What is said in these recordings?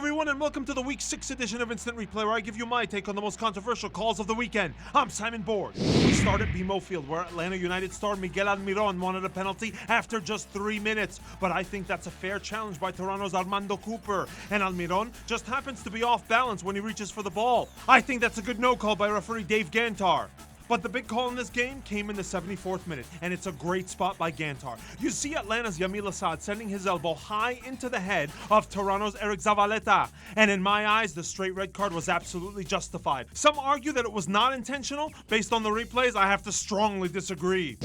everyone, and welcome to the Week 6 edition of Instant Replay, where I give you my take on the most controversial calls of the weekend. I'm Simon Borg. We start at BMO Field, where Atlanta United star Miguel Almiron wanted a penalty after just 3 minutes. But I think that's a fair challenge by Toronto's Armando Cooper. And Almiron just happens to be off balance when he reaches for the ball. I think that's a good no call by referee Dave Gantar. But the big call in this game came in the 74th minute, and it's a great spot by Gantar. You see Atlanta's Yamil Assad sending his elbow high into the head of Toronto's Eric Zavaleta. And in my eyes, the straight red card was absolutely justified. Some argue that it was not intentional. Based on the replays, I have to strongly disagree.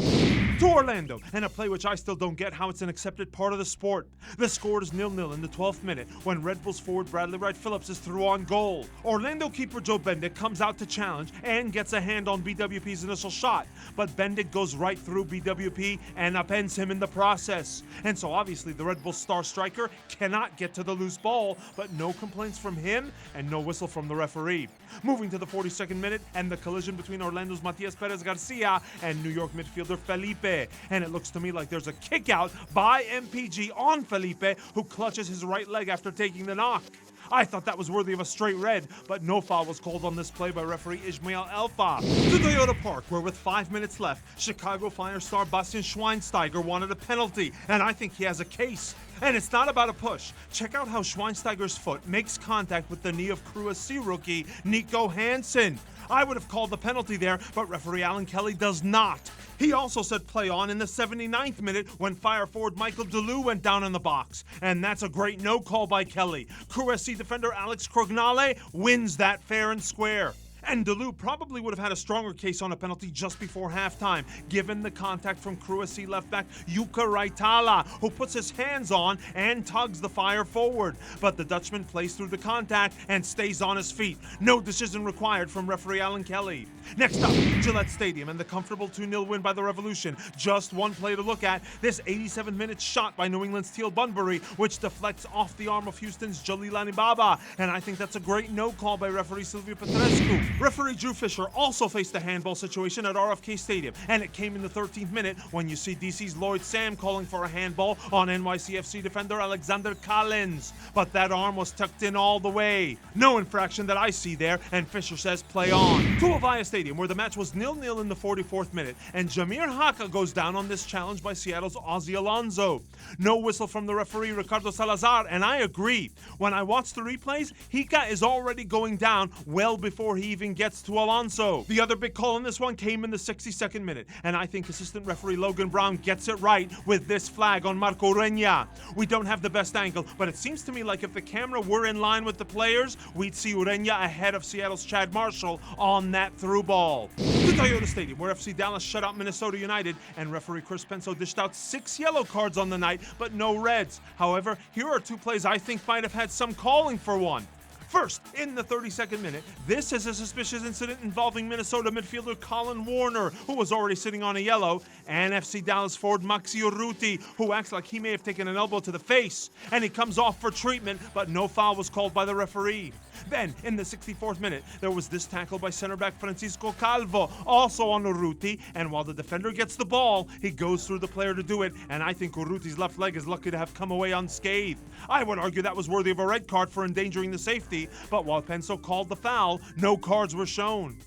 To Orlando, and a play which I still don't get how it's an accepted part of the sport. The score is 0-0 in the 12th minute when Red Bulls forward Bradley Wright Phillips is through on goal. Orlando keeper Joe Bendick comes out to challenge and gets a hand on BWP's initial shot, but Bendick goes right through BWP and upends him in the process. And so obviously the Red Bulls star striker cannot get to the loose ball, but no complaints from him and no whistle from the referee. Moving to the 42nd minute and the collision between Orlando's Matias Perez Garcia and New York midfielder Felipe. And it looks to me like there's a kick out by MPG on Felipe, who clutches his right leg after taking the knock. I thought that was worthy of a straight red, but no foul was called on this play by referee Ismail Elfa. To Toyota Park, where with 5 minutes left, Chicago Fire star Bastian Schweinsteiger wanted a penalty, and I think he has a case. And it's not about a push. Check out how Schweinsteiger's foot makes contact with the knee of Crew SC rookie Nico Hansen. I would have called the penalty there, but referee Alan Kelly does not. He also said play on in the 79th minute when Fire forward Michael Deleu went down in the box. And that's a great no call by Kelly. Crew SC defender Alex Crognale wins that fair and square. And Deleu probably would have had a stronger case on a penalty just before halftime, given the contact from Crew SC left back Yuka Raitala, who puts his hands on and tugs the Fire forward. But the Dutchman plays through the contact and stays on his feet. No decision required from referee Alan Kelly. Next up, Gillette Stadium and the comfortable 2-0 win by the Revolution. Just one play to look at, this 87-minute shot by New England's Teal Bunbury, which deflects off the arm of Houston's Jalil Anibaba. And I think that's a great no call by referee Silvio Petrescu. Referee Drew Fisher also faced a handball situation at RFK Stadium, and it came in the 13th minute when you see DC's Lloyd Sam calling for a handball on NYCFC defender Alexander Collins. But that arm was tucked in all the way. No infraction that I see there, and Fisher says play on. To Avaya Stadium, where the match was 0-0 in the 44th minute, and Jamir Haka goes down on this challenge by Seattle's Ozzy Alonso. No whistle from the referee Ricardo Salazar, and I agree. When I watch the replays, Hika is already going down well before he even gets to Alonso. The other big call in this one came in the 62nd minute, and I think assistant referee Logan Brown gets it right with this flag on Marco Ureña. We don't have the best angle, but it seems to me like if the camera were in line with the players, we'd see Ureña ahead of Seattle's Chad Marshall on that through ball. To Toyota Stadium, where FC Dallas shut out Minnesota United, and referee Chris Penso dished out 6 yellow cards on the night, but no reds. However, here are 2 plays I think might have had some calling for one. First, in the 32nd minute, this is a suspicious incident involving Minnesota midfielder Colin Warner, who was already sitting on a yellow, and FC Dallas forward Maxi Urruti, who acts like he may have taken an elbow to the face, and he comes off for treatment, but no foul was called by the referee. Then, in the 64th minute, there was this tackle by center back Francisco Calvo, also on Urruti, and while the defender gets the ball, he goes through the player to do it, and I think Urruti's left leg is lucky to have come away unscathed. I would argue that was worthy of a red card for endangering the safety, but while Penso called the foul, no cards were shown.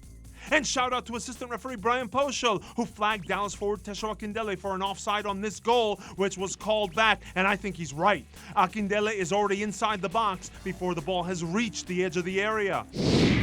And shout out to assistant referee Brian Poschel, who flagged Dallas forward Tesho Akindele for an offside on this goal, which was called back, and I think he's right. Akindele is already inside the box before the ball has reached the edge of the area.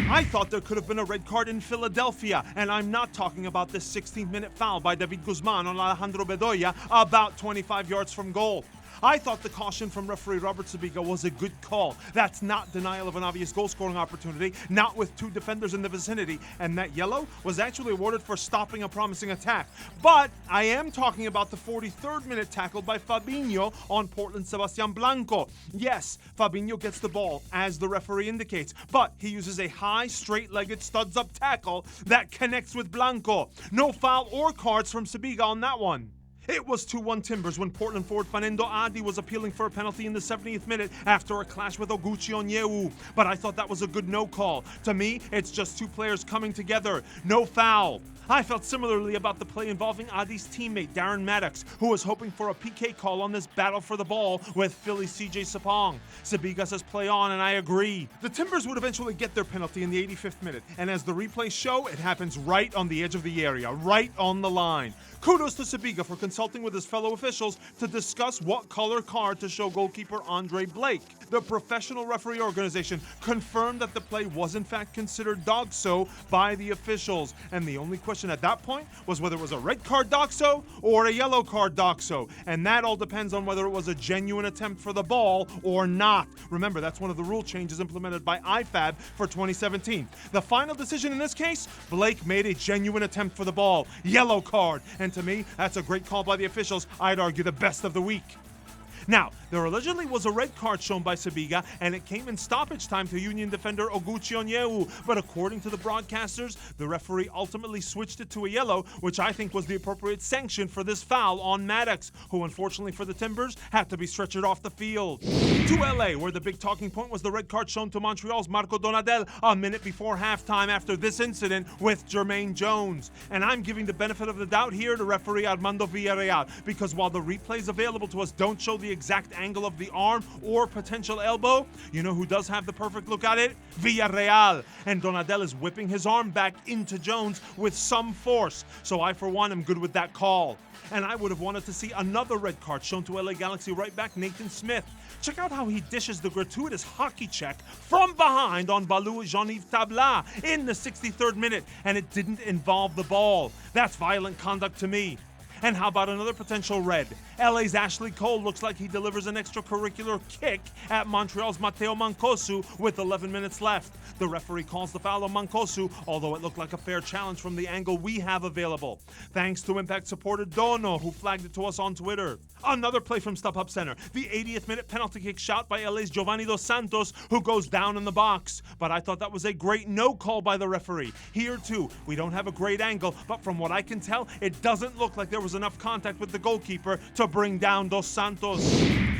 I thought there could have been a red card in Philadelphia, and I'm not talking about this 16th-minute foul by David Guzman on Alejandro Bedoya about 25 yards from goal. I thought the caution from referee Robert Sabiga was a good call. That's not denial of an obvious goal-scoring opportunity, not with 2 defenders in the vicinity, and that yellow was actually awarded for stopping a promising attack. But I am talking about the 43rd minute tackle by Fabinho on Portland's Sebastian Blanco. Yes, Fabinho gets the ball, as the referee indicates, but he uses a high, straight-legged, studs-up tackle that connects with Blanco. No foul or cards from Sabiga on that one. It was 2-1 Timbers when Portland forward Fanendo Adi was appealing for a penalty in the 70th minute after a clash with Oguchi Onyewu. But I thought that was a good no call. To me, it's just two players coming together. No foul. I felt similarly about the play involving Adi's teammate Darren Maddox, who was hoping for a PK call on this battle for the ball with Philly CJ Sapong. Sabiga says play on, and I agree. The Timbers would eventually get their penalty in the 85th minute, and as the replays show, it happens right on the edge of the area, right on the line. Kudos to Sabiga for consulting with his fellow officials to discuss what color card to show goalkeeper Andre Blake. The professional referee organization confirmed that the play was in fact considered DOGSO by the officials, and the only question at that point was whether it was a red card DOGSO or a yellow card DOGSO, and that all depends on whether it was a genuine attempt for the ball or not. Remember, that's one of the rule changes implemented by IFAB for 2017. The final decision in this case, Blake made a genuine attempt for the ball. Yellow card, and to me, that's a great call by the officials. I'd argue the best of the week. Now, there allegedly was a red card shown by Sabiga, and it came in stoppage time to Union defender Oguchi Onyewu, but according to the broadcasters, the referee ultimately switched it to a yellow, which I think was the appropriate sanction for this foul on Maddox, who unfortunately for the Timbers had to be stretchered off the field. To LA, where the big talking point was the red card shown to Montreal's Marco Donadel a minute before halftime after this incident with Jermaine Jones. And I'm giving the benefit of the doubt here to referee Armando Villarreal, because while the replays available to us don't show the exact angle of the arm or potential elbow, you know who does have the perfect look at it? Villarreal. And Donadel is whipping his arm back into Jones with some force. So I, for one, am good with that call. And I would have wanted to see another red card shown to LA Galaxy right back Nathan Smith. Check out how he dishes the gratuitous hockey check from behind on Balou Jean-Yves Tabla in the 63rd minute, and it didn't involve the ball. That's violent conduct to me. And how about another potential red? LA's Ashley Cole looks like he delivers an extracurricular kick at Montreal's Matteo Mancosu with 11 minutes left. The referee calls the foul on Mancosu, although it looked like a fair challenge from the angle we have available. Thanks to Impact supporter Dono, who flagged it to us on Twitter. Another play from StubHub Center. The 80th minute penalty kick shot by LA's Giovanni Dos Santos, who goes down in the box. But I thought that was a great no call by the referee. Here too, we don't have a great angle, but from what I can tell, it doesn't look like there was enough contact with the goalkeeper to bring down Dos Santos.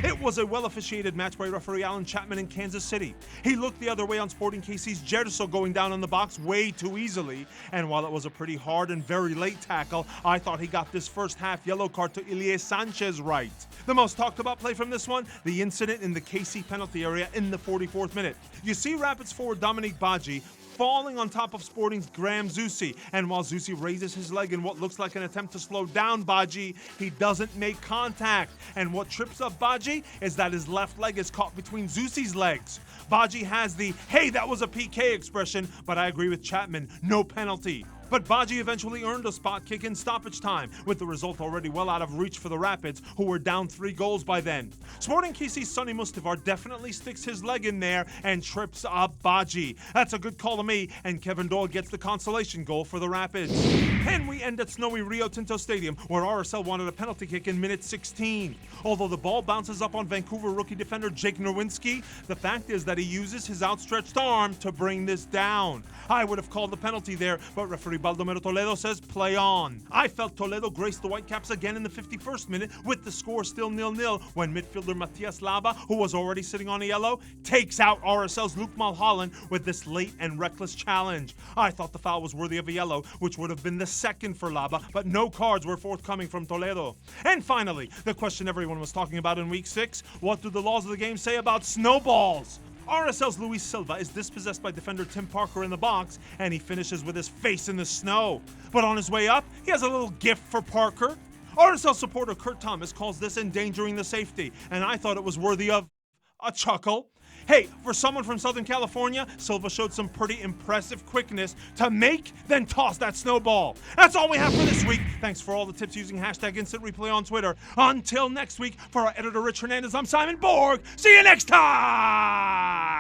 It was a well-officiated match by referee Alan Chapman in Kansas City. He looked the other way on Sporting KC's Gerso going down in the box way too easily, and while it was a pretty hard and very late tackle, I thought he got this first half yellow card to Ilie Sanchez right. The most talked about play from this one, the incident in the KC penalty area in the 44th minute. You see Rapids forward Dominique Badji falling on top of Sporting's Graham Zusi, and while Zusi raises his leg in what looks like an attempt to slow down Badji, he doesn't make contact, and what trips up Badji is that his left leg is caught between Zusi's legs. Badji has the "hey, that was a PK" expression, but I agree with Chapman, no penalty. But Badji eventually earned a spot kick in stoppage time, with the result already well out of reach for the Rapids, who were down 3 goals by then. Sporting KC's Sonny Mustavar definitely sticks his leg in there and trips up Badji. That's a good call to me, and Kevin Doyle gets the consolation goal for the Rapids. And we end at snowy Rio Tinto Stadium, where RSL wanted a penalty kick in minute 16. Although the ball bounces up on Vancouver rookie defender Jake Nowinski, the fact is that he uses his outstretched arm to bring this down. I would have called the penalty there, but referee Baldomero Toledo says play on. I felt Toledo graced the Whitecaps again in the 51st minute, with the score still 0-0 when midfielder Matias Laba, who was already sitting on a yellow, takes out RSL's Luke Mulholland with this late and reckless challenge. I thought the foul was worthy of a yellow, which would have been the second for Laba, but no cards were forthcoming from Toledo. And finally, the question everyone was talking about in Week 6, what do the laws of the game say about snowballs? RSL's Luis Silva is dispossessed by defender Tim Parker in the box, and he finishes with his face in the snow. But on his way up, he has a little gift for Parker. RSL supporter Kurt Thomas calls this endangering the safety, and I thought it was worthy of a chuckle. Hey, for someone from Southern California, Silva showed some pretty impressive quickness to make, then toss that snowball. That's all we have for this week. Thanks for all the tips using hashtag Instant Replay on Twitter. Until next week, for our editor Rich Hernandez, I'm Simon Borg. See you next time!